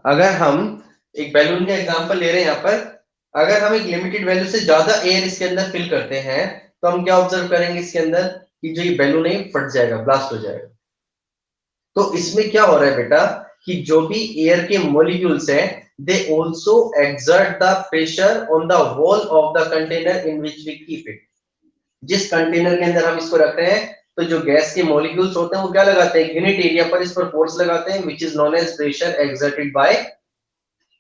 अगर हम एक बैलून का एग्जांपल ले रहे हैं यहाँ पर, अगर हम एक लिमिटेड वैल्यू से ज्यादा एयर इसके अंदर फिल करते हैं तो हम क्या ऑब्जर्व करेंगे इसके अंदर, कि जो ये बैलून है फट जाएगा, ब्लास्ट हो जाएगा। तो इसमें क्या हो रहा है बेटा, कि जो भी एयर के मॉलिक्यूल्स हैं they also exert the pressure on the wall of the container in which we keep it. जिस कंटेनर के अंदर हम इसको रख रहे हैं, तो जो गैस के मॉलिक्यूल्स होते हैं वो क्या लगाते हैं, यूनिट एरिया पर इस पर फोर्स लगाते हैं, which is known as pressure exerted by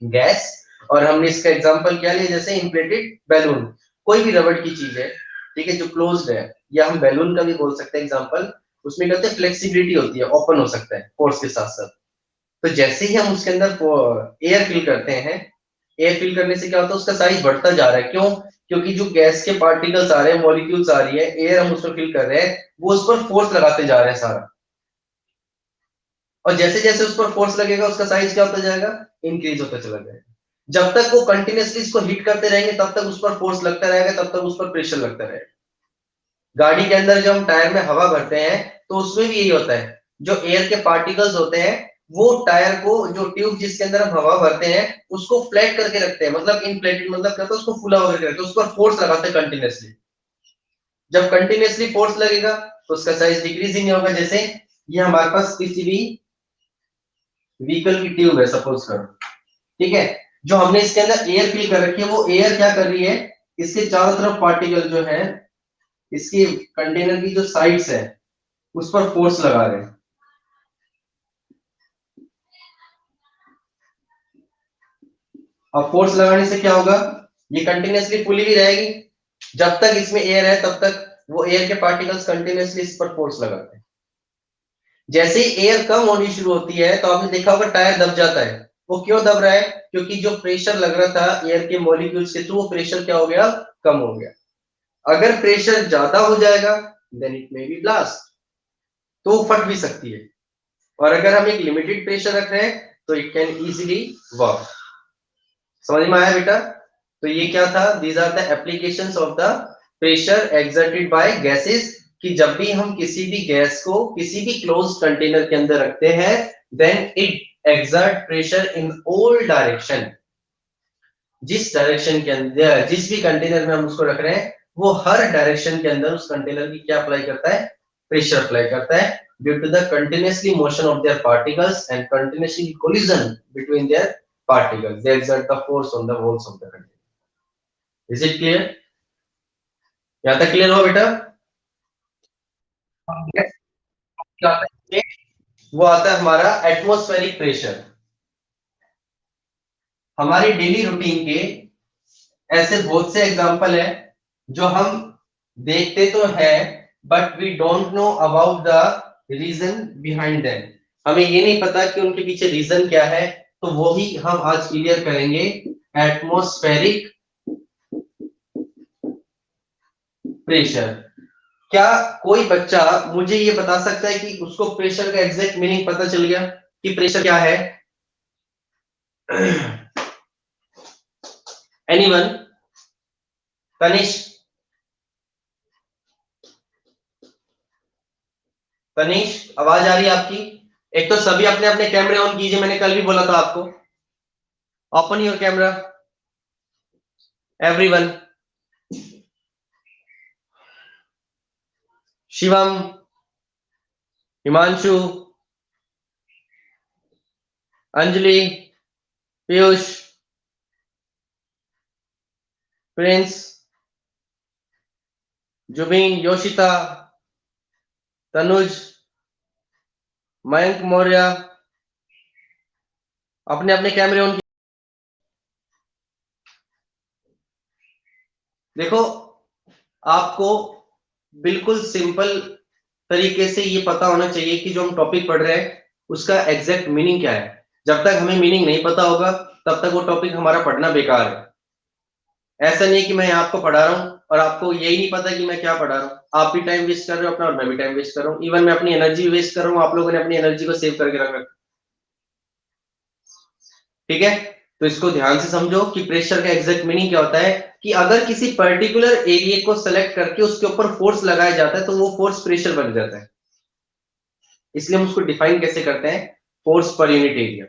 gas. और हमने इसका एग्जांपल क्या लिया, जैसे इन्फ्लेटेड बैलून, कोई भी रबड़ की चीज है, ठीक है, जो क्लोज्ड है, या हम बैलून का भी बोल सकते हैं एग्जांपल, उसमें क्या होता है, फ्लेक्सिबिलिटी होती है, ओपन हो सकता है फोर्स के साथ साथ। तो जैसे ही हम उसके अंदर एयर फिल करते हैं, एयर फिल करने से क्या होता है, उसका साइज बढ़ता जा रहा है। क्यों? क्योंकि जो गैस के पार्टिकल्स आ रहे हैं, मॉलिक्यूल्स आ रही है, एयर हम उसमें फिल कर रहे हैं, वो उस पर फोर्स लगाते जा रहे हैं सारा। और जैसे जैसे उस पर फोर्स लगेगा उसका साइज क्या होता जाएगा, इंक्रीज होता चला जाएगा। जब तक वो कंटिन्यूअसली इसको हिट करते रहेंगे तब तक उस पर फोर्स लगता रहेगा, तब तक उस पर प्रेशर लगता रहेगा। गाड़ी के अंदर जब हम टायर में हवा भरते हैं तो उसमें भी यही होता है, जो एयर के पार्टिकल्स होते हैं वो टायर को, जो ट्यूब जिसके अंदर हम हवा भरते हैं उसको फ्लैट करके रखते हैं, मतलब इनफ्लेटेड, मतलब क्या होता है, उसको फूला होकर रखते हैं, उस पर फोर्स लगाते हैं कंटिन्यूअसली। जब कंटिन्यूअसली फोर्स लगेगा तो उसका साइज डिक्रीज ही नहीं होगा। जैसे ये हमारे पास किसी भी व्हीकल की ट्यूब है सपोज करो, ठीक है, जो हमने इसके अंदर एयर फिल कर रखी है, वो एयर क्या कर रही है, इसके चारों तरफ पार्टिकल जो है, इसकी कंटेनर की जो साइड्स है उस पर फोर्स लगा रहे हैं। अब फोर्स लगाने से क्या होगा, ये कंटिन्यूअसली फुली भी रहेगी, जब तक इसमें एयर है तब तक वो एयर के पार्टिकल्स कंटिन्यूअसली इस पर फोर्स लगाते हैं। जैसे ही एयर कम होनी शुरू होती है तो आपने देखा होगा टायर दब जाता है। वो क्यों दब रहा है, क्योंकि जो प्रेशर लग रहा था एयर के मॉलिक्यूल्स के थ्रू, वो प्रेशर क्या हो गया, कम हो गया। अगर प्रेशर ज्यादा हो जाएगा then it may be blast, तो वो फट भी सकती है। और अगर हम एक लिमिटेड प्रेशर रख रहे हैं तो इट कैन इजीली वर्क। समझ में आया बेटा? तो ये क्या था, these are the applications of the pressure exerted by gases, कि जब भी हम किसी भी गैस को किसी भी क्लोज कंटेनर के अंदर रखते हैं then it exert pressure in all direction. जिस डायरेक्शन के अंदर, जिस भी कंटेनर में हम उसको रख रहे हैं, वो हर डायरेक्शन के अंदर उस कंटेनर की क्या अप्लाई करता है, प्रेशर अप्लाई करता है, due to the continuously motion of their particles and continuously collision between their particles, they exert the force on the walls of the container. Is it clear? यहाँ तक clear हो बेटा? वो आता है हमारा एटमॉस्फेरिक प्रेशर। हमारी डेली रूटीन के ऐसे बहुत से एग्जांपल है जो हम देखते तो है but we don't know about the reason behind them. हमें ये नहीं पता कि उनके पीछे रीजन क्या है, तो वो ही हम आज क्लियर करेंगे। Atmospheric pressure. क्या कोई बच्चा मुझे ये बता सकता है कि उसको प्रेशर का एग्जैक्ट मीनिंग पता चल गया कि प्रेशर क्या है? एनीवन? तनिष, तनिष आवाज आ रही है आपकी? एक तो सभी अपने अपने कैमरे ऑन कीजिए, मैंने कल भी बोला था आपको, open your camera everyone. Shivam, Himanshu, Anjali, Piyush, Prince, Zubin, Yoshita, Tanuj, Mayank Maurya, अपने अपने कैमरे ऑन। देखो, आपको बिल्कुल सिंपल तरीके से ये पता होना चाहिए कि जो हम टॉपिक पढ़ रहे हैं उसका एग्जैक्ट मीनिंग क्या है। जब तक हमें मीनिंग नहीं पता होगा तब तक वो टॉपिक हमारा पढ़ना बेकार है। ऐसा नहीं कि मैं आपको पढ़ा रहा हूँ और आपको यही नहीं पता कि मैं क्या पढ़ा रहा हूँ, आप भी टाइम वेस्ट कर रहे हो अपना और मैं भी टाइम वेस्ट कर रहा हूँ, इवन मैं अपनी एनर्जी वेस्ट कर रहा हूँ, आप लोगों ने अपनी एनर्जी को सेव करके रखा। ठीक है, तो इसको ध्यान से समझो कि प्रेशर का एग्जैक्ट मीनिंग क्या होता है, कि अगर किसी पर्टिकुलर एरिया को सेलेक्ट करके उसके ऊपर फोर्स लगाया जाता है तो वो फोर्स प्रेशर बन जाता है। इसलिए हम उसको डिफाइन कैसे करते हैं, फोर्स पर यूनिट एरिया।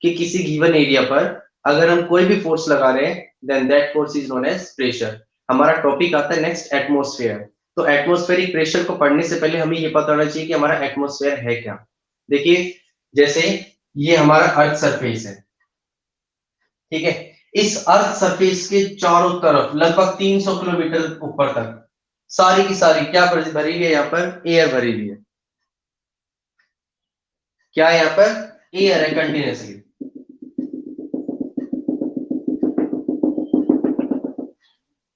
कि किसी गिवन एरिया पर अगर हम कोई भी फोर्स लगा रहे हैं then that force is known as pressure. हमारा टॉपिक आता है नेक्स्ट एटमॉस्फेयर। तो एटमॉस्फेरिक प्रेशर को पढ़ने से पहले हमें ये पता होना चाहिए कि हमारा एटमॉस्फेयर है क्या। देखिए जैसे ये हमारा अर्थ सरफेस है, ठीक है। इस अर्थ सरफेस के चारों तरफ लगभग 300 किलोमीटर ऊपर तक सारी की सारी क्या भरी हुई है, यहाँ पर एयर भरी हुई है। क्या है यहाँ पर, एयर है कंटिन्यूसली।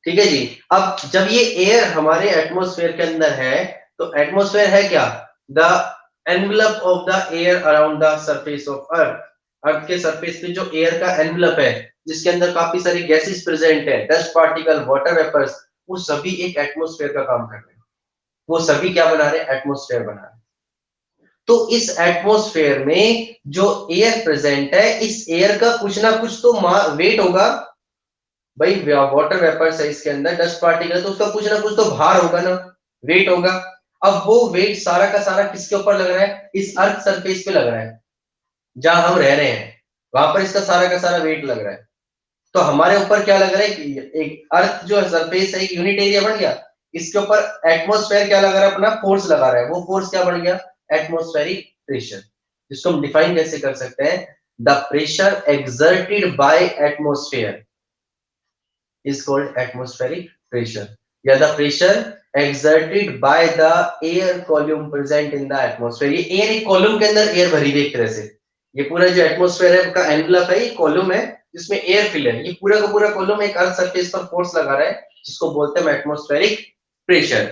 ठीक है जी। अब जब ये एयर हमारे एटमॉस्फेयर के अंदर है तो एटमॉस्फेयर है क्या, the envelope of the air around the surface of earth. Earth के सरफेस पे जो एयर का एनवलप है जिसके अंदर काफी सारी गैसेस प्रेजेंट है, डस्ट पार्टिकल, वाटर वेपर्स, वो सभी एक एटमॉस्फेयर का काम कर रहे हैं। वो सभी क्या बना रहे हैं, एटमॉस्फेयर बना रहे हैं। तो इस एटमॉस्फेयर में जो एयर प्रेजेंट है, इस एयर का कुछ ना कुछ तो वेट होगा। भाई वाटर वेपर्स है इसके अंदर, डस्ट पार्टिकल, तो उसका कुछ ना कुछ तो भार होगा ना, वेट होगा। अब वो वेट सारा का सारा किसके ऊपर लग रहा है, इस अर्थ सरफेस पे लग रहा है जहां हम रह रहे हैं, वहां पर इसका सारा का सारा वेट लग रहा है। तो हमारे ऊपर क्या लग रहा है कि एक अर्थ जो सरफेस है एक यूनिट एरिया बन गया, इसके ऊपर एटमॉस्फेयर क्या लगा रहा है, अपना फोर्स लगा रहा है। वो फोर्स क्या बन गया, एटमॉस्फेरिक प्रेशर। जिसको हम डिफाइन कैसे कर सकते हैं, the pressure exerted bye atmosphere is called atmospheric pressure, या the pressure exerted by the air column present in the atmosphere। ये एयर एक कॉलम के अंदर एयर भरी हुई एक तरह से, ये पूरा जो एटमॉस्फेयर है का एनवलप है, ये कॉलम है जिसमें एयर फिल है। ये पूरा का पूरा कॉलम एक अर्थ सरफेस पर फोर्स लगा रहा है जिसको बोलते हैं एटमॉस्फेरिक प्रेशर।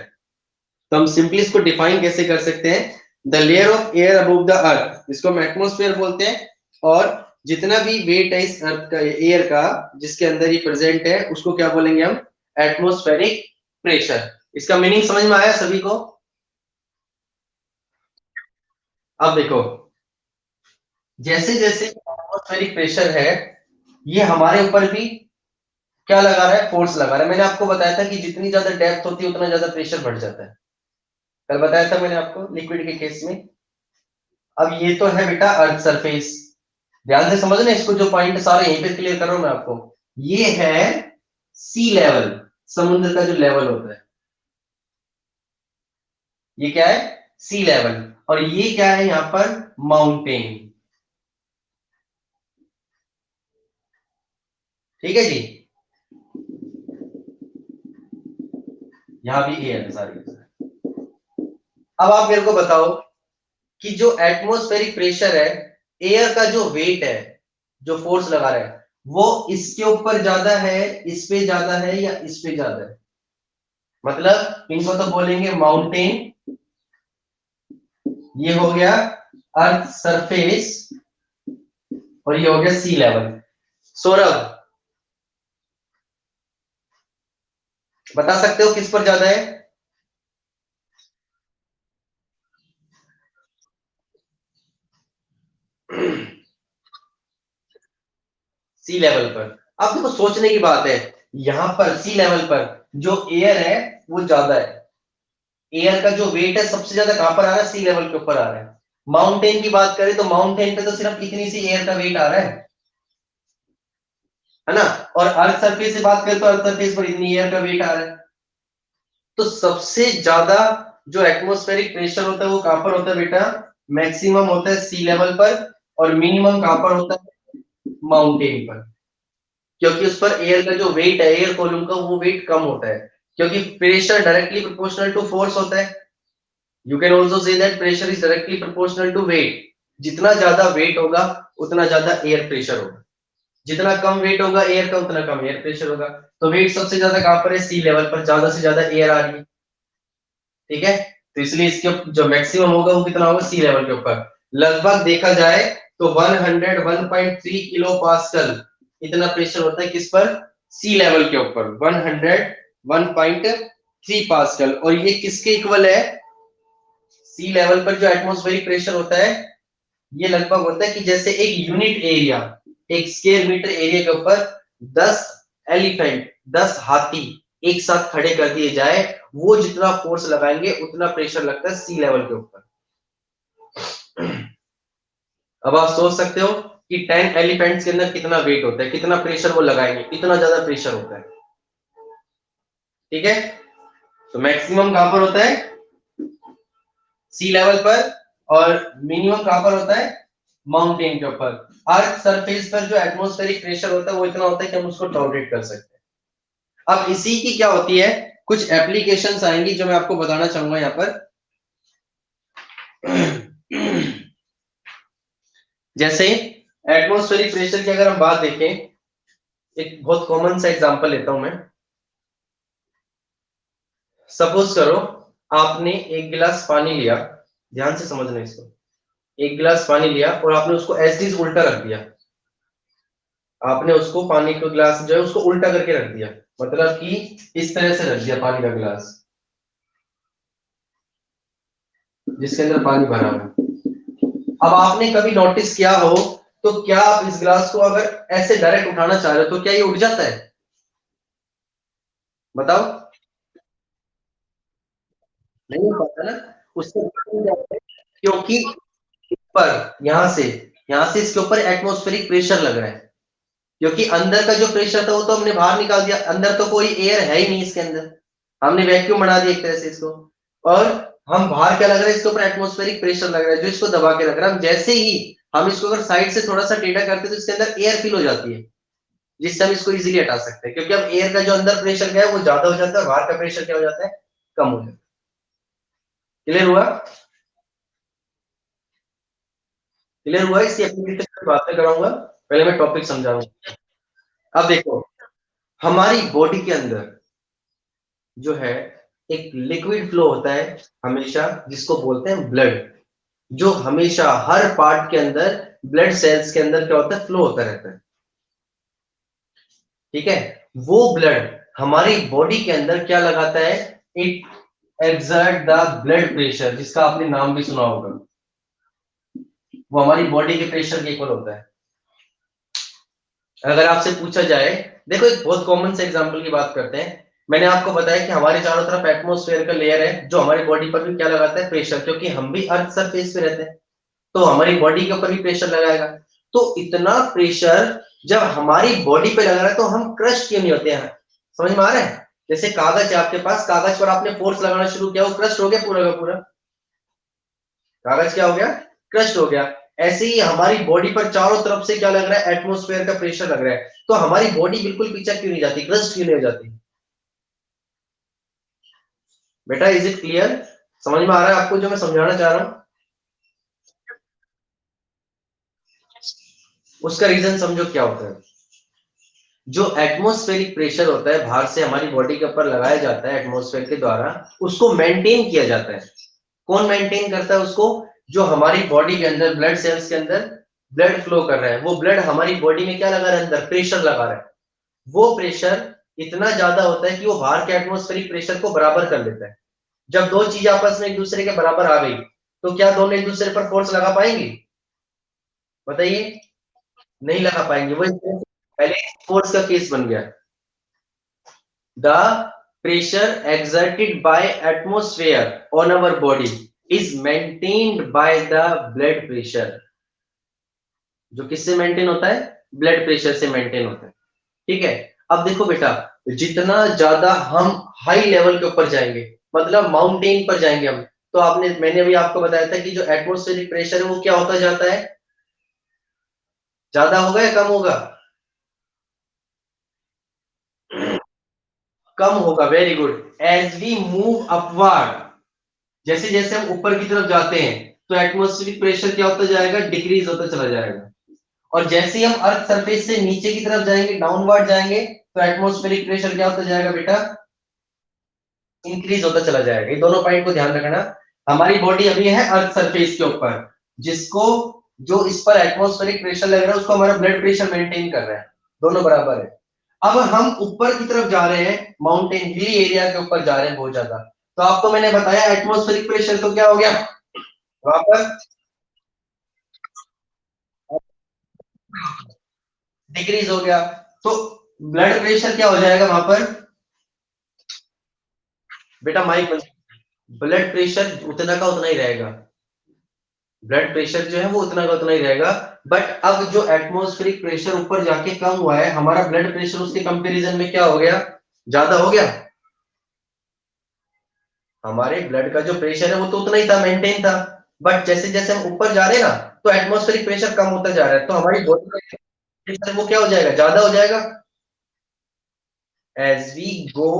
तो हम सिंपली इसको डिफाइन कैसे कर सकते हैं, the layer of air above the earth, इसको हम एटमॉस्फेयर बोलते हैं। और जितना भी वेट है इस अर्थ का, एयर का, जिसके अंदर ये प्रेजेंट है, उसको क्या बोलेंगे हम, एटमॉस्फेरिक प्रेशर। इसका मीनिंग समझ में आया सभी को। अब देखो जैसे जैसे एटमॉस्फेरिक प्रेशर है ये हमारे ऊपर भी क्या लगा रहा है, फोर्स लगा रहा है। मैंने आपको बताया था कि जितनी ज्यादा डेप्थ होती है उतना ज्यादा प्रेशर बढ़ जाता है, कल बताया था मैंने आपको लिक्विड के केस में। अब ये तो है बेटा अर्थ सरफेस, ध्यान से समझना इसको, जो पॉइंट सारे यहीं पे क्लियर कर रहा हूं मैं आपको। ये है सी लेवल, समुद्र का जो लेवल होता है, ये क्या है, सी लेवल। और ये क्या है यहां पर, माउंटेन। ठीक है जी, यहां भी एयर है सारी की सारी। अब आप मेरे को बताओ कि जो एटमॉस्फेरिक प्रेशर है, एयर का जो वेट है, जो फोर्स लगा रहा है, वो इसके ऊपर ज्यादा है, इस पे ज्यादा है, या इस पे ज्यादा है। मतलब इनको तो बोलेंगे माउंटेन, ये हो गया अर्थ सरफेस, और ये हो गया सी लेवल। सौरभ बता सकते हो किस पर ज्यादा है, सी लेवल पर। अब देखो सोचने की बात है, यहां पर सी लेवल पर जो एयर है वो ज्यादा है। एयर का जो वेट है सबसे ज्यादा कहां पर आ रहा है, सी लेवल के ऊपर आ रहा है। माउंटेन की बात करें तो माउंटेन पे तो सिर्फ इतनी सी एयर का वेट आ रहा है ना। और अर्थ सरफेस से बात करें तो अर्थ सरफेस पर इतनी एयर का वेट आ रहा है। तो सबसे ज्यादा जो एटमॉस्फेरिक प्रेशर होता है वो कहां पर होता है बेटा, मैक्सिमम होता है सी लेवल पर, और मिनिमम कहां पर होता है, माउंटेन पर। क्योंकि उस पर एयर का जो वेट है, एयर कॉलम का, वो वेट कम होता है, क्योंकि pressure directly proportional to force होता है। You can also say that pressure is directly proportional to weight. जितना ज्यादा वेट होगा उतना ज्यादा एयर प्रेशर होगा, जितना कम वेट होगा एयर का उतना कम एयर प्रेशर होगा। तो वेट सबसे ज्यादा कहां पर है, सी लेवल पर, ज्यादा से ज्यादा एयर आ रही है। ठीक है, तो इसलिए इसके जो मैक्सिमम होगा वो कितना होगा, सी लेवल के ऊपर। लगभग देखा जाए तो 101.3 किलो पास्कल इतना प्रेशर होता है किस पर, सी लेवल के ऊपर, 101.3 पास्कल। और ये किसके इक्वल है, सी लेवल पर जो एटमॉस्फेरिक प्रेशर होता है ये लगभग होता है कि जैसे एक यूनिट एरिया, एक स्क्वायर मीटर एरिया के ऊपर 10 एलिफेंट, 10 हाथी एक साथ खड़े कर दिए जाए, वो जितना फोर्स लगाएंगे उतना प्रेशर लगता है सी लेवल के ऊपर। अब आप सोच सकते हो कि 10 एलिफेंट्स के अंदर कितना वेट होता है, कितना प्रेशर वो लगाएंगे, इतना ज्यादा प्रेशर होता है। ठीक है, तो मैक्सिमम कहां पर होता है, सी लेवल पर, और मिनिमम कहां पर होता है, माउंटेन के ऊपर। अर्थ सरफेस पर जो एटमॉस्फेरिक प्रेशर होता है वो इतना होता है कि हम उसको टॉलरेट कर सकते हैं। अब इसी की क्या होती है, कुछ एप्लीकेशंस आएंगी जो मैं आपको बताना चाहूंगा यहाँ पर। जैसे एटमॉस्फेरिक प्रेशर की अगर हम बात देखें, एक बहुत कॉमन सा एग्जांपल लेता हूं मैं। सपोज करो आपने एक गिलास पानी लिया, ध्यान से समझना इसको, एक गिलास पानी लिया और आपने उसको एज इट इज उल्टा रख दिया। आपने उसको पानी का गिलास जो है उसको उल्टा करके रख दिया, मतलब कि इस तरह से रख दिया पानी का गिलास जिसके अंदर पानी भरा हुआ है। अब आपने कभी नोटिस किया हो, तो क्या आप इस गिलास को अगर ऐसे डायरेक्ट उठाना चाह रहे हो तो क्या ये उठ जाता है, बताओ? नहीं हो पाता ना, उससे क्योंकि ऊपर, यहां से इसके ऊपर एटमॉस्फेरिक प्रेशर लग रहा है। क्योंकि अंदर का जो प्रेशर था वो तो हमने बाहर निकाल दिया, अंदर तो कोई एयर है ही नहीं इसके अंदर, हमने वैक्यूम बना दिया एक तरह से इसको। और हम बाहर क्या लग रहा है, इसके ऊपर एटमॉस्फेरिक प्रेशर लग रहा है जो इसको दबा के रख रहा है। हम जैसे ही हम इसको अगर साइड से थोड़ा सा टेढ़ा करते हैं तो इसके अंदर एयर फिल हो जाती है, जिससे हम इसको इजीली हटा सकते हैं। क्योंकि अब एयर का जो अंदर प्रेशर क्या है वो ज्यादा हो जाता है और बाहर का प्रेशर क्या हो जाता है, कम हो जाता है। क्लियर हुआ? क्लियर हुआ? इसी एप्लीकेशन में बातें कराऊंगा, पहले मैं टॉपिक समझाऊंगा। अब देखो, हमारी बॉडी के अंदर जो है एक लिक्विड फ्लो होता है हमेशा, जिसको बोलते हैं ब्लड, जो हमेशा हर पार्ट के अंदर ब्लड सेल्स के अंदर क्या होता है, फ्लो होता रहता है। ठीक है, वो ब्लड हमारी बॉडी के अंदर क्या लगाता है, it exert the blood pressure, जिसका आपने नाम भी सुना होगा, वो हमारी बॉडी के प्रेशर के इक्वल होता है। अगर आपसे पूछा जाए, देखो एक बहुत कॉमन से एग्जांपल की बात करते हैं। मैंने आपको बताया कि हमारे चारों तरफ एटमॉस्फेयर का लेयर है जो हमारी बॉडी पर भी क्या लगाता है, प्रेशर, क्योंकि हम भी अर्थ सरफेस पे रहते हैं तो हमारी बॉडी के ऊपर भी प्रेशर लगाएगा। तो इतना प्रेशर जब हमारी बॉडी पे लग रहा है तो हम क्रश क्यों नहीं होते हैं, समझ में आ रहा है? जैसे कागज है आपके पास, कागज पर आपने फोर्स लगाना शुरू किया, वो क्रश हो गया पूरा का पूरा, कागज क्या हो गया, क्रश हो गया। ऐसे ही हमारी बॉडी पर चारों तरफ से क्या लग रहा है, एटमॉस्फेयर का प्रेशर लग रहा है, तो हमारी बॉडी बिल्कुल पीछे क्यों नहीं जाती, क्रश क्यों नहीं हो जाती? बेटा इज इट क्लियर, समझ में आ रहा है आपको जो मैं समझाना चाह रहा हूं? उसका रीजन समझो क्या होता है। जो एटमॉस्फेरिक प्रेशर होता है बाहर से हमारी बॉडी के ऊपर लगाया जाता है एटमॉस्फेयर के द्वारा, उसको मेंटेन किया जाता है। कौन मेंटेन करता है उसको? जो हमारी बॉडी के अंदर ब्लड सेल्स के अंदर ब्लड फ्लो कर रहा है, वो ब्लड हमारी बॉडी में क्या लगा रहा है, अंदर प्रेशर लगा रहा है। वो प्रेशर इतना ज्यादा होता है कि वो बाहर के एटमॉस्फेरिक प्रेशर को बराबर कर लेता है। जब दो चीज आपस में एक दूसरे के बराबर आ गई तो क्या दोनों एक दूसरे पर फोर्स लगा पाएंगे, बताइए? नहीं लगा पाएंगे। वो पहले फोर्स का केस बन गया। The pressure exerted by atmosphere on our body is maintained by the blood pressure। जो किससे मेंटेन होता है, ब्लड प्रेशर से मेंटेन होता है। ठीक है, अब देखो बेटा, जितना ज्यादा हम हाई लेवल के ऊपर जाएंगे, मतलब माउंटेन पर जाएंगे हम, तो मैंने भी आपको बताया था कि जो एटमॉस्फेरिक प्रेशर है वो क्या होता जाता है, ज्यादा होगा या कम होगा? कम होगा, very good. As we move upward, जैसे जैसे हम ऊपर की तरफ जाते हैं तो एटमॉस्फेरिक प्रेशर क्या होता जाएगा, डिक्रीज होता चला जाएगा। और जैसे ही हम अर्थ सरफेस से नीचे की तरफ जाएंगे, डाउनवर्ड जाएंगे, तो एटमॉस्फेरिक प्रेशर क्या होता जाएगा बेटा, इंक्रीज होता चला जाएगा। ये दोनों पॉइंट को ध्यान रखना। हमारी बॉडी अभी है अर्थ सरफेस के ऊपर, जिसको जो इस पर एटमॉस्फेरिक प्रेशर लग रहा है उसको हमारा ब्लड प्रेशर मेंटेन कर रहा है, दोनों बराबर है। अब हम ऊपर की तरफ जा रहे हैं, माउंटेन हिली एरिया के ऊपर जा रहे हैं बहुत ज्यादा, तो आपको मैंने बताया एटमॉस्फेरिक प्रेशर तो क्या हो गया, वहां पर डिक्रीज हो गया। तो ब्लड प्रेशर क्या हो जाएगा वहां पर, बेटा माइक, ब्लड प्रेशर उतना का उतना ही रहेगा। ब्लड प्रेशर जो है वो उतना का उतना ही रहेगा। बट अब जो एटमॉस्फेरिक प्रेशर ऊपर जाके कम हुआ है, हमारा ब्लड प्रेशर उसके कंपैरिजन में क्या हो गया, ज्यादा हो गया। हमारे ब्लड का जो प्रेशर है वो तो उतना ही था, मेंटेन था। बट जैसे जैसे हम ऊपर जा रहे हैं ना, तो एटमॉस्फेरिक प्रेशर कम होता जा रहा है, तो हमारी बॉडी का प्रेशर वो क्या हो जाएगा, ज्यादा हो जाएगा। एज वी गो,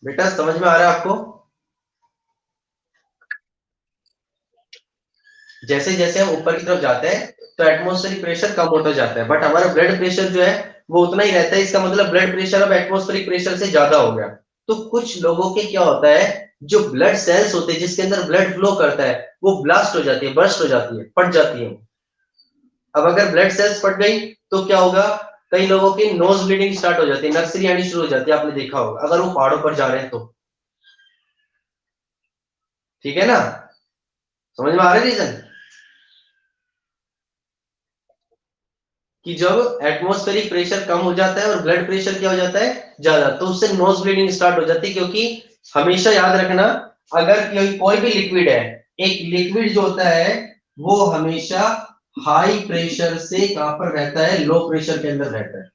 बेटा समझ में आ रहा है आपको। जैसे जैसे हम ऊपर की तरफ जाते हैं तो एटमॉस्फेरिक प्रेशर कम होता जाता है, बट हमारा ब्लड प्रेशर जो है वो उतना ही रहता है। इसका मतलब ब्लड प्रेशर अब एटमॉस्फेरिक प्रेशर से ज्यादा हो गया। तो कुछ लोगों के क्या होता है, जो ब्लड सेल्स होते हैं जिसके अंदर ब्लड फ्लो करता है, वो ब्लास्ट हो जाती है, बर्स्ट हो जाती है, फट जाती है। अब अगर ब्लड सेल्स फट गई तो क्या होगा, कई लोगों की नोज ब्लीडिंग स्टार्ट हो जाती है, नर्सरी आनी शुरू हो जाती है, आपने देखा होगा अगर वो पहाड़ों पर जा रहे हैं तो। ठीक है ना, समझ में आ रहा है रीजन, कि जब एटमॉस्फेरिक प्रेशर कम हो जाता है और ब्लड प्रेशर क्या हो जाता है, ज्यादा, तो उससे नोज ब्लीडिंग स्टार्ट हो जाती है। क्योंकि हमेशा याद रखना, अगर कोई भी लिक्विड है, एक लिक्विड जो होता है वो हमेशा हाई प्रेशर से कहां पर रहता है, लो प्रेशर के अंदर रहता है।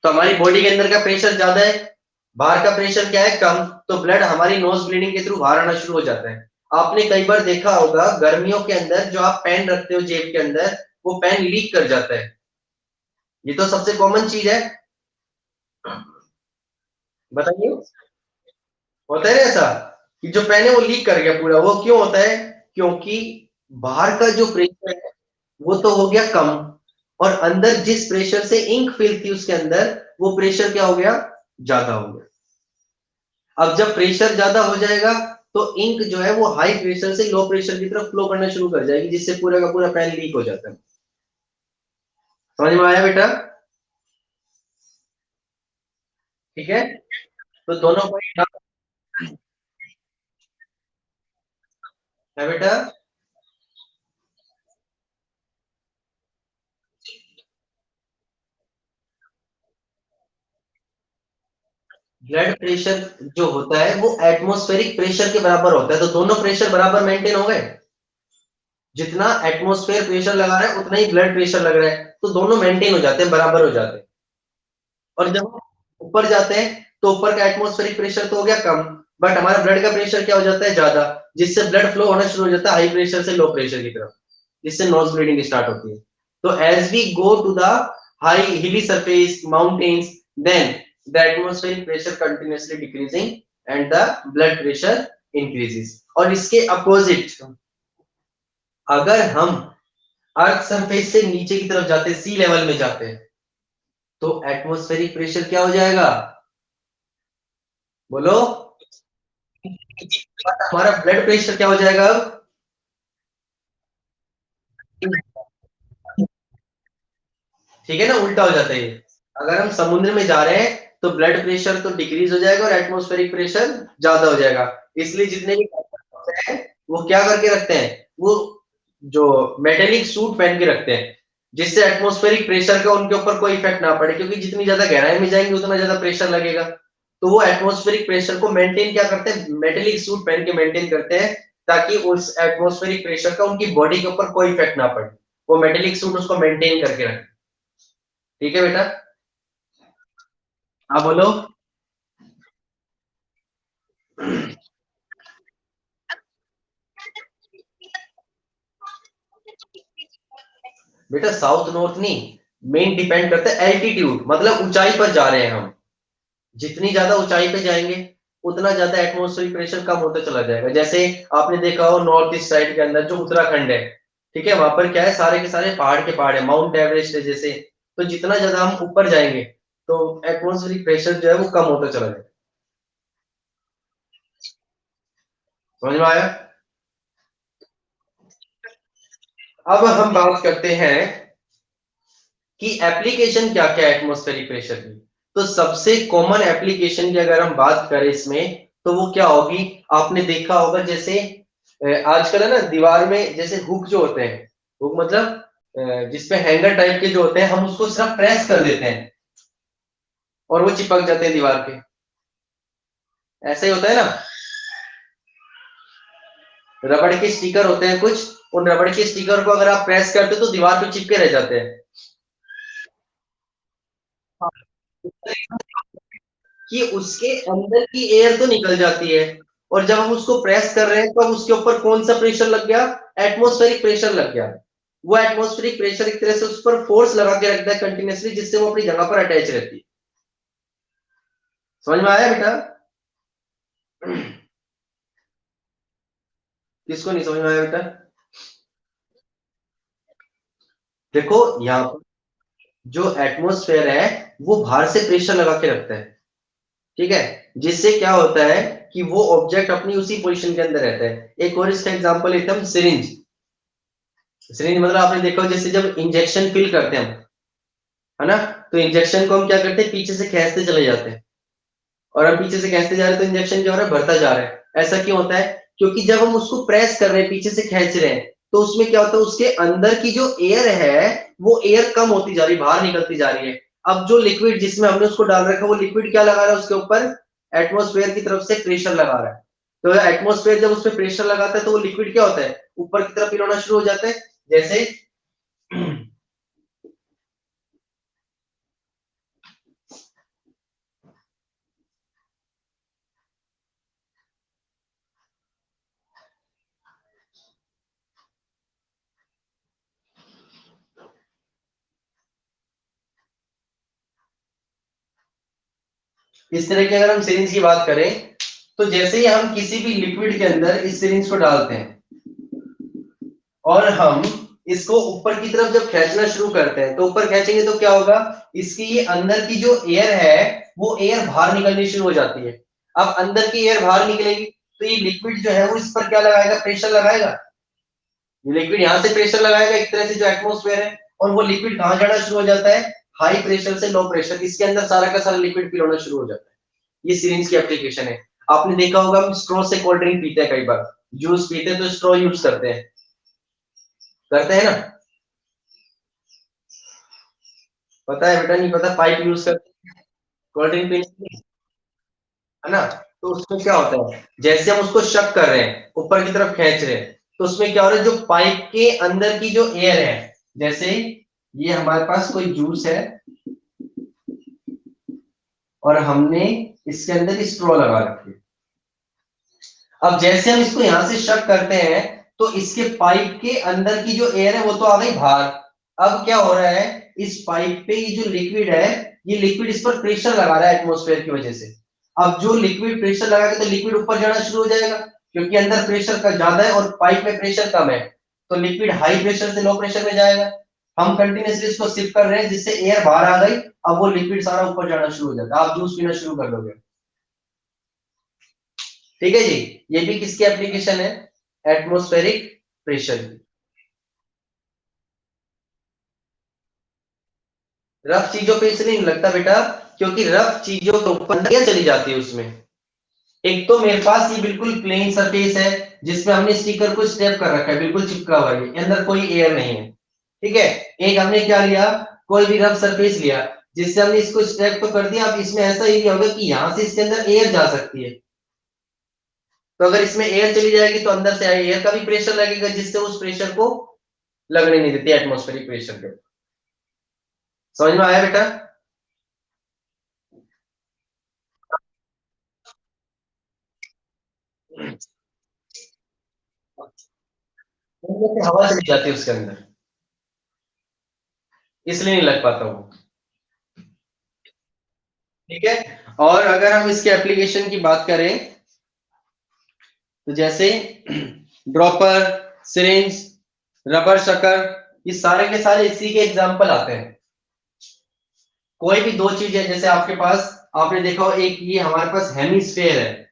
तो हमारी बॉडी के अंदर का प्रेशर ज्यादा है, बाहर का प्रेशर क्या है, कम, तो ब्लड हमारी नोज ब्लीडिंग के थ्रू बाहर आना शुरू हो जाता है। आपने कई बार देखा होगा गर्मियों के अंदर जो आप पेन रखते हो जेब के अंदर, वो पेन लीक कर जाता है। ये तो सबसे कॉमन चीज है, बताइए। होता है ना ऐसा, कि जो पेन है वो लीक कर गया पूरा, वो क्यों होता है, क्योंकि बाहर का जो प्रेशर है वो तो हो गया कम, और अंदर जिस प्रेशर से इंक फिल थी उसके अंदर, वो प्रेशर क्या हो गया, ज्यादा हो गया। अब जब प्रेशर ज्यादा हो जाएगा तो इंक जो है वो हाई प्रेशर से लो प्रेशर की तरफ फ्लो करना शुरू कर जाएगी, जिससे पूरा का पूरा पेन लीक हो जाता है। समझ में आया बेटा। ठीक है, तो दोनों पॉइंट है बेटा। ब्लड प्रेशर जो होता है वो एटमॉस्फेरिक प्रेशर के बराबर होता है, तो दोनों प्रेशर बराबर मेंटेन हो गए। जितना एटमॉस्फेयर प्रेशर लगा रहा है उतना ही ब्लड प्रेशर लग रहा है, तो दोनों मेंटेन हो जाते हैं, बराबर हो जाते हैं। और जब हम ऊपर जाते हैं तो ऊपर का एटमॉस्फेरिक प्रेशर तो हो गया कम, बट हमारा ब्लड का प्रेशर क्या हो जाता है, ज्यादा, जिससे ब्लड फ्लो होना शुरू हो जाता है हाई प्रेशर से लो प्रेशर की तरफ, जिससे नोज ब्लीडिंग स्टार्ट होती है। तो as we go to the high hilly surface mountains, then the atmospheric pressure continuously decreasing and the blood pressure increases. और इसके अपोजिट, अगर हम अर्थ सरफेस से नीचे की तरफ जाते हैं, सी लेवल में जाते हैं, तो एटमॉस्फेरिक प्रेशर क्या हो जाएगा, बोलो। हमारा ब्लड प्रेशर क्या हो जाएगा अब, ठीक है ना, उल्टा हो जाता है ये। अगर हम समुद्र में जा रहे हैं तो ब्लड प्रेशर तो डिक्रीज हो जाएगा और एटमॉस्फेरिक प्रेशर ज्यादा हो जाएगा। इसलिए जितने भी हैं वो क्या करके रखते हैं, वो जो मेटेलिक सूट पहन के रखते हैं, जिससे एटमॉस्फेरिक प्रेशर का उनके ऊपर कोई इफेक्ट ना पड़े, क्योंकि जितनी ज्यादा गहराई में जाएंगे उतना ज्यादा प्रेशर लगेगा। तो वो एटमॉस्फेरिक प्रेशर को मेंटेन क्या करते हैं, मेटेलिक सूट पहन के मेंटेन करते हैं, ताकि उस एटमॉस्फेरिक प्रेशर का उनकी बॉडी के ऊपर कोई इफेक्ट ना पड़े। वो मेटेलिक सूट उसको मेंटेन करके रखे। ठीक है बेटा, हाँ बोलो। बेटा साउथ नॉर्थ नहीं, मेन डिपेंड करता है एल्टीट्यूड, मतलब ऊंचाई पर जा रहे हैं हम। जितनी ज्यादा ऊंचाई पे जाएंगे उतना ज्यादा एटमॉस्फेरिक प्रेशर कम होता चला जाएगा। जैसे आपने देखा हो नॉर्थ ईस्ट साइड के अंदर जो उत्तराखंड है, ठीक है, वहां पर क्या है, सारे के सारे पहाड़ के पहाड़ है, माउंट एवरेस्ट है जैसे। तो जितना ज्यादा हम ऊपर जाएंगे तो एटमॉस्फेरिक प्रेशर जो है वो कम होता चला जाएगा। समझ में आया। अब हम बात करते हैं कि एप्लीकेशन क्या क्या है एटमॉस्फेरिक प्रेशर की। तो सबसे कॉमन एप्लीकेशन की अगर हम बात करें इसमें, तो वो क्या होगी, आपने देखा होगा जैसे आजकल है ना दीवार में जैसे हुक जो होते हैं, हुक मतलब जिसपे हैंगर टाइप के जो होते हैं, हम उसको सिर्फ प्रेस कर देते हैं और वो चिपक जाते हैं दीवार के। ऐसा ही होता है ना। रबड़ के स्टिकर होते हैं कुछ, उन रबड़ के स्टिकर को अगर आप प्रेस करते हो तो दीवार पे चिपके रह जाते हैं। हाँ, कि उसके अंदर की एयर तो निकल जाती है, और जब हम उसको प्रेस कर रहे हैं तो उसके ऊपर कौन सा प्रेशर लग गया, एटमॉस्फेरिक प्रेशर लग गया। वो एटमॉस्फेरिक प्रेशर एक तरह से उस पर फोर्स लगा के रखता है कंटिन्यूअसली, जिससे वो अपनी जगह पर अटैच रहती है। समझ में आया बेटा? किसको नहीं समझ में आया बेटा? देखो यहाँ पर जो एटमॉस्फेयर है वो बाहर से प्रेशर लगा के रखता है, ठीक है, जिससे क्या होता है कि वो ऑब्जेक्ट अपनी उसी पोजीशन के अंदर रहता है। एक और इसका एग्जांपल लेते हैं हम, सिरिंज। सिरिंज मतलब आपने देखा हो, जैसे जब इंजेक्शन फिल करते हैं हम, है ना, तो इंजेक्शन को हम क्या करते हैं, पीछे से खींचते चले जाते हैं, और हम पीछे से खींचते जा रहे हैं तो इंजेक्शन क्या हो रहा है, बढ़ता जा रहा है। ऐसा क्यों होता है? क्योंकि जब हम उसको प्रेस कर रहे हैं, पीछे से खींच रहे हैं, तो उसमें क्या होता है, उसके अंदर की जो एयर है वो एयर कम होती जा रही है, बाहर निकलती जा रही है। अब जो लिक्विड जिसमें हमने उसको डाल रखा है, वो लिक्विड क्या लगा रहा है उसके ऊपर, एटमोस्फेयर की तरफ से प्रेशर लगा रहा है। तो एटमोस्फेयर जब उस पर प्रेशर लगाता है तो वो लिक्विड क्या होता है, ऊपर की तरफ हिलना शुरू हो जाता है। जैसे इस तरह की अगर हम सिरिंज की बात करें, तो जैसे ही हम किसी भी लिक्विड के अंदर इस सिरिंज को डालते हैं और हम इसको ऊपर की तरफ जब खींचना शुरू करते हैं, तो ऊपर खींचेंगे तो क्या होगा, इसकी ये अंदर की जो एयर है वो एयर बाहर निकलनी शुरू हो जाती है। अब अंदर की एयर बाहर निकलेगी तो ये लिक्विड जो है वो इस पर क्या लगाएगा, प्रेशर लगाएगा। ये लिक्विड यहाँ से प्रेशर लगाएगा एक तरह से जो एटमोस्फेयर है, और वो लिक्विड कहाँ जाना शुरू हो जाता है, हाई प्रेशर से लो प्रेशर, इसके अंदर सारा का सारा लिक्विड फिल होना शुरू हो जाता है। ये सिरिंज की एप्लीकेशन है। आपने देखा होगा हम स्ट्रॉ से कोल्ड ड्रिंक पीते हैं, कई बार जूस पीते हैं तो स्ट्रॉ यूज करते हैं, करते हैं ना? पता है बेटा, नहीं पता, पाइप यूज करते हैं कोल्ड ड्रिंक पीने के लिए, है ना? तो उसमें क्या होता है, जैसे हम उसको शक कर रहे हैं, ऊपर की तरफ खींच रहे हैं, तो उसमें क्या हो रहा है, जो पाइप के अंदर की जो एयर है, जैसे ये हमारे पास कोई जूस है और हमने इसके अंदर स्ट्रॉ लगा रखी है। अब जैसे हम इसको यहां से शक करते हैं, तो इसके पाइप के अंदर की जो एयर है वो तो आ गई बाहर। अब क्या हो रहा है, इस पाइप पे ये जो लिक्विड है, ये लिक्विड इस पर प्रेशर लगा रहा है एटमॉस्फेयर की वजह से। अब जो लिक्विड प्रेशर लगाएगा तो लिक्विड ऊपर जाना शुरू हो जाएगा, क्योंकि अंदर प्रेशर का ज्यादा है और पाइप में प्रेशर कम है, तो लिक्विड हाई प्रेशर से लो प्रेशर में जाएगा। हम कंटिन्यूसली इसको शिफ्ट कर रहे हैं जिससे एयर बाहर आ गई, अब वो लिक्विड सारा ऊपर जाना शुरू हो जाता है, आप जूस पीना शुरू कर दोगे। ठीक है जी, ये भी किसकी एप्लीकेशन है, एटमॉस्फेरिक प्रेशर की। रफ चीजों पे इसलिए नहीं लगता बेटा, क्योंकि रफ चीजों के ऊपर एयर चली जाती है उसमें। एक तो मेरे पास ये बिल्कुल प्लेन सरफेस है जिसमें हमने स्टिकर को स्टेप कर रखा है, बिल्कुल चिपका हुआ है, अंदर कोई एयर नहीं है, ठीक है। एक हमने क्या लिया, कोई भी रफ सरफेस लिया जिससे हमने इसको स्टेप तो कर दिया। अब इसमें ऐसा ही होगा कि यहाँ से इसके अंदर एयर जा सकती है, तो अगर इसमें एयर चली जाएगी तो अंदर से एयर का भी प्रेशर लगेगा, जिससे उस प्रेशर को लगने नहीं देती एटमॉस्फेरिक प्रेशर के। समझ में आया बेटा? हवा चली जाती है उसके अंदर, इसलिए नहीं लग पाता वो। ठीक है। और अगर हम इसके एप्लीकेशन की बात करें, तो जैसे ड्रॉपर, सिरिंज, रबर शकर, ये सारे के सारे इसी के एग्जाम्पल आते हैं। कोई भी दो चीजें, जैसे आपके पास, आपने देखा हो एक ये हमारे पास हेमिस्फेयर है,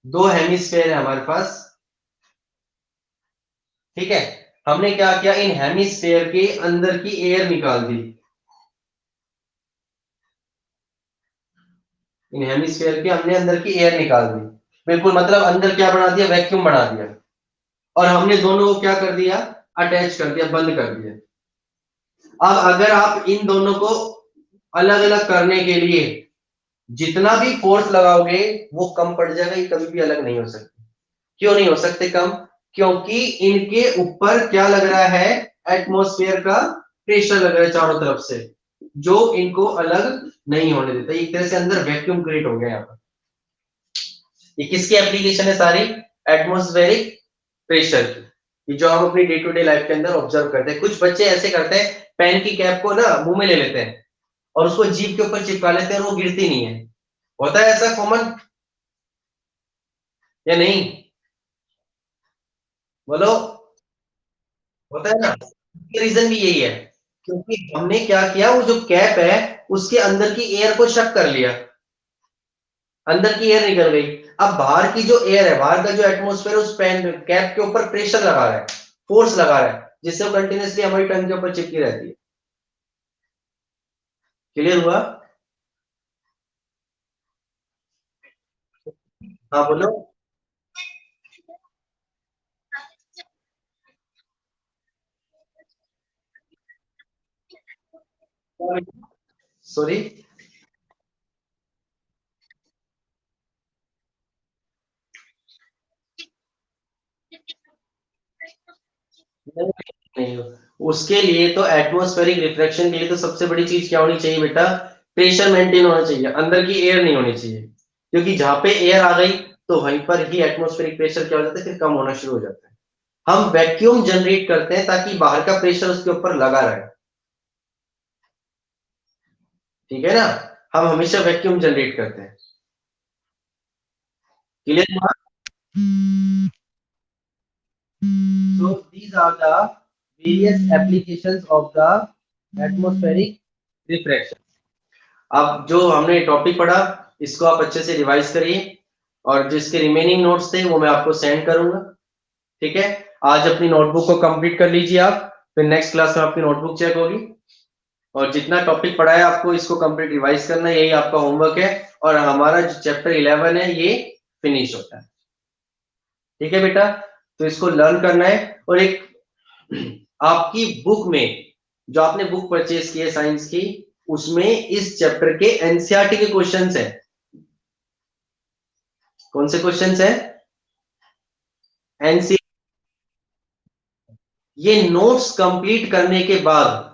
दो हेमिस्फेयर है हमारे पास, ठीक है। हमने क्या किया, इन हेमिस्फेयर के अंदर की एयर निकाल दी, इन हेमिस्फेयर के हमने अंदर की एयर निकाल दी, बिल्कुल, मतलब अंदर क्या बना दिया, वैक्यूम बना दिया, और हमने दोनों को क्या कर दिया, अटैच कर दिया, बंद कर दिया। अब अगर आप इन दोनों को अलग अलग करने के लिए जितना भी फोर्स लगाओगे वो कम पड़ जाएगा, ये कभी भी अलग नहीं हो सकती। क्यों नहीं हो सकते कम? क्योंकि इनके ऊपर क्या लग रहा है? एटमॉस्फेयर का प्रेशर लग रहा है चारों तरफ से, जो इनको अलग नहीं होने देता। एक तरह से अंदर वैक्यूम क्रिएट हो गया यहाँ पर। ये किसकी एप्लीकेशन है सारी? एटमॉस्फेरिक प्रेशर की, जो हम अपनी डे टू डे लाइफ के अंदर ऑब्जर्व करते हैं। कुछ बच्चे ऐसे करते हैं, पेन की कैप को ना मुंह में ले लेते हैं और उसको जीभ के ऊपर चिपका लेते हैं और वो गिरती नहीं है। होता है ऐसा कॉमन या नहीं? बोलो। होता है ना? रीजन भी यही है, क्योंकि हमने क्या किया, वो जो कैप है उसके अंदर की एयर को शक कर लिया, अंदर की एयर निकल गई। अब बाहर की जो एयर है, बाहर का जो एटमॉस्फेयर, उस पेन कैप के ऊपर प्रेशर लगा रहा है, फोर्स लगा रहा है, जिससे वो कंटिन्यूसली हमारी टंग के ऊपर चिपकी रहती है। क्लियर हुआ? हाँ बोलो। सॉरी। नहीं, उसके लिए तो एटमॉस्फेरिक रिफ्लेक्शन के लिए तो सबसे बड़ी चीज क्या होनी चाहिए बेटा? प्रेशर मेंटेन होना चाहिए, अंदर की एयर नहीं होनी चाहिए। क्योंकि जहां पे एयर आ गई तो वहीं पर ही एटमॉस्फेरिक प्रेशर क्या हो जाता है, फिर कम होना शुरू हो जाता है। हम वैक्यूम जनरेट करते हैं ताकि बाहर का प्रेशर उसके ऊपर लगा रहे। ठीक है ना? हम हमेशा वैक्यूम जनरेट करते हैं। क्लियर हुआ? So these are the various applications of the atmospheric refraction. अब जो हमने टॉपिक पढ़ा, इसको आप अच्छे से रिवाइज करिए, और जिसके रिमेनिंग नोट्स थे वो मैं आपको सेंड करूंगा। ठीक है? आज अपनी नोटबुक को कंप्लीट कर लीजिए आप, फिर नेक्स्ट क्लास में आपकी नोटबुक चेक होगी। और जितना टॉपिक पढ़ा है आपको इसको कंप्लीट रिवाइज करना है, यही आपका होमवर्क है। और हमारा जो चैप्टर 11 है ये फिनिश होता है। ठीक है बेटा? तो इसको लर्न करना है। और एक आपकी बुक में, जो आपने बुक परचेज की है साइंस की, उसमें इस चैप्टर के एनसीईआरटी के क्वेश्चंस हैं। कौन से क्वेश्चंस हैं? एनसी ये नोट्स कंप्लीट करने के बाद,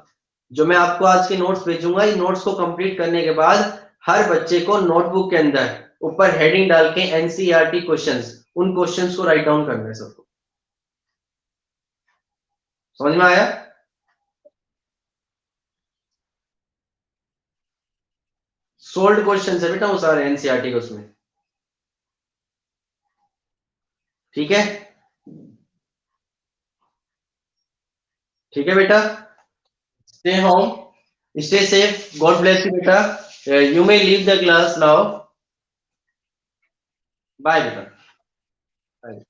जो मैं आपको आज के नोट्स भेजूंगा, ये नोट्स को कंप्लीट करने के बाद हर बच्चे को नोटबुक के अंदर ऊपर हेडिंग डाल के एनसीईआरटी क्वेश्चंस, उन क्वेश्चंस को राइट डाउन करना है सबको। समझ में आया? सोल्ड क्वेश्चंस है बेटा वो सारे एनसीईआरटी के उसमें। ठीक है? ठीक है बेटा? Stay home, stay safe, god bless you beta. You may leave the class now. Bye beta. Bye.